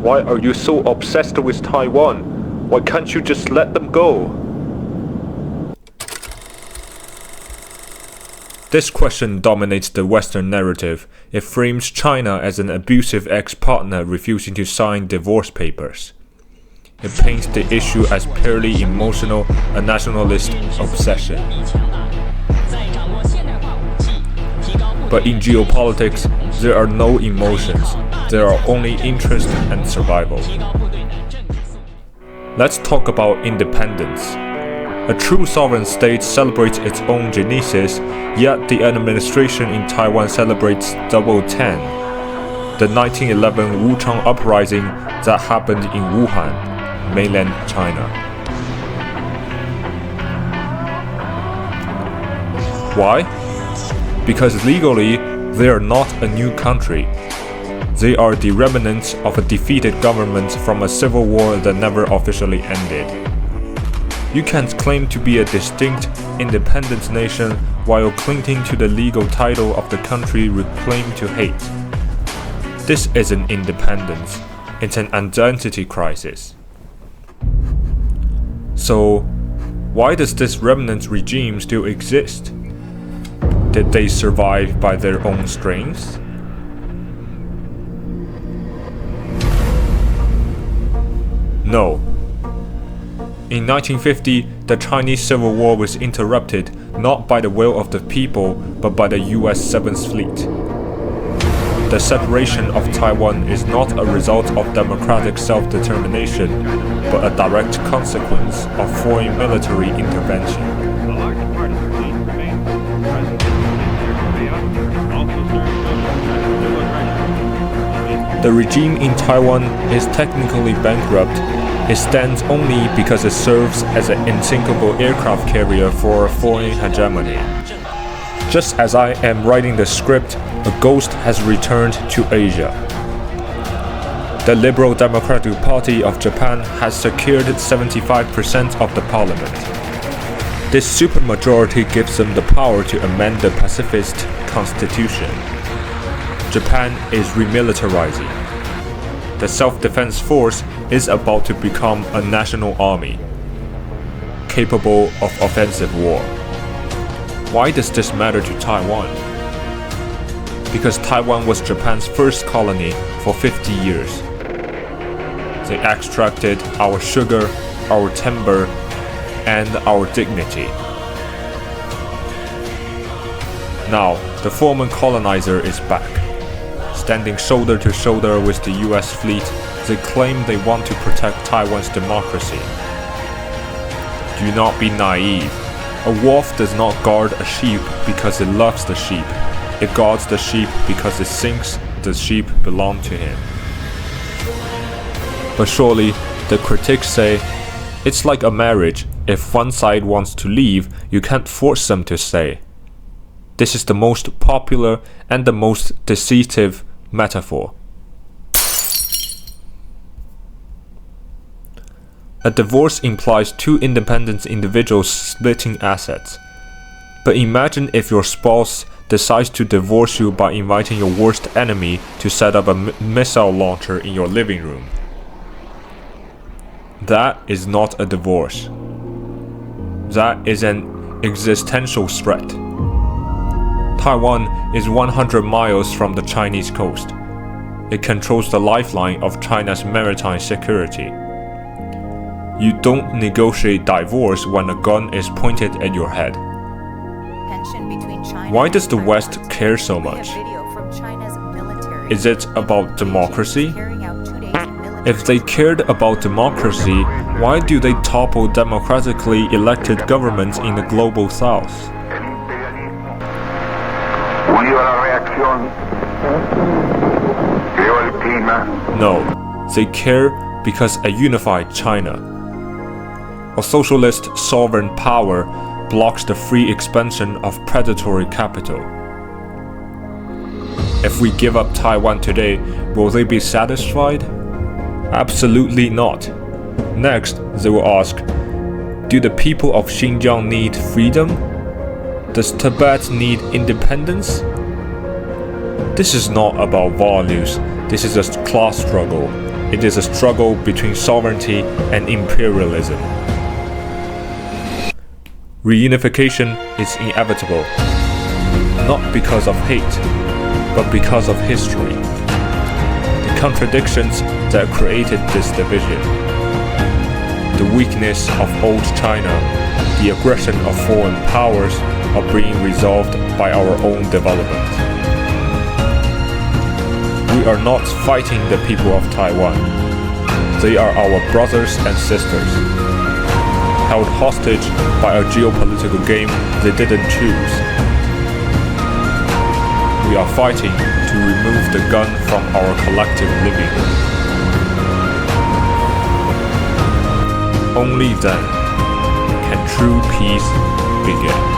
Why are you so obsessed with Taiwan? Why can't you just let them go? This question dominates the Western narrative. It frames China as an abusive ex-partner refusing to sign divorce papers. It paints the issue as purely emotional, a nationalist obsession. But in geopolitics, there are no emotions. There are only interest and survival. Let's talk about independence. A true sovereign state celebrates its own genesis, yet the administration in Taiwan celebrates Double 10, the 1911 Wuchang uprising that happened in Wuhan, mainland China. Why? Because legally, they are not a new country. They are the remnants of a defeated government from a civil war that never officially ended. You can't claim to be a distinct, independent nation while clinging to the legal title of the country you claim to hate. This isn't independence, it's an identity crisis. So, why does this remnant regime still exist? Did they survive by their own strength? No. In 1950, the Chinese Civil War was interrupted not by the will of the people, but by the US 7th Fleet. The separation of Taiwan is not a result of democratic self-determination, but a direct consequence of foreign military intervention. The regime in Taiwan is technically bankrupt. It stands only because it serves as an encircable aircraft carrier for a foreign hegemony. Just as I am writing the script, a ghost has returned to Asia. The Liberal Democratic Party of Japan has secured 75% of the parliament. This supermajority gives them the power to amend the pacifist constitution. Japan is remilitarizing. The self-defense force is about to become a national army, capable of offensive war. Why does this matter to Taiwan? Because Taiwan was Japan's first colony for 50 years. They extracted our sugar, our timber, and our dignity. Now, the former colonizer is back. Standing shoulder to shoulder with the US fleet, they claim they want to protect Taiwan's democracy. Do not be naive. A wolf does not guard a sheep because it loves the sheep. It guards the sheep because it thinks the sheep belong to him. But surely, the critics say, it's like a marriage. If one side wants to leave, you can't force them to stay. This is the most popular and the most decisive metaphor. A divorce implies two independent individuals splitting assets. But imagine if your spouse decides to divorce you by inviting your worst enemy to set up a missile launcher in your living room. That is not a divorce. That is an existential threat. Taiwan is 100 miles from the Chinese coast. It controls the lifeline of China's maritime security. You don't negotiate divorce when a gun is pointed at your head. Why does the West care so much? Is it about democracy? If they cared about democracy, why do they topple democratically elected governments in the global South? No, they care because a unified China, a socialist sovereign power, blocks the free expansion of predatory capital. If we give up Taiwan today, will they be satisfied? Absolutely not. Next, they will ask, do the people of Xinjiang need freedom? Does Tibet need independence? This is not about values, this is a class struggle. It is a struggle between sovereignty and imperialism. Reunification is inevitable, not because of hate, but because of history. The contradictions that created this division, the weakness of old China, the aggression of foreign powers are being resolved by our own development. We are not fighting the people of Taiwan. They are our brothers and sisters, held hostage by a geopolitical game they didn't choose. We are fighting to remove the gun from our collective living. Only then can true peace begin.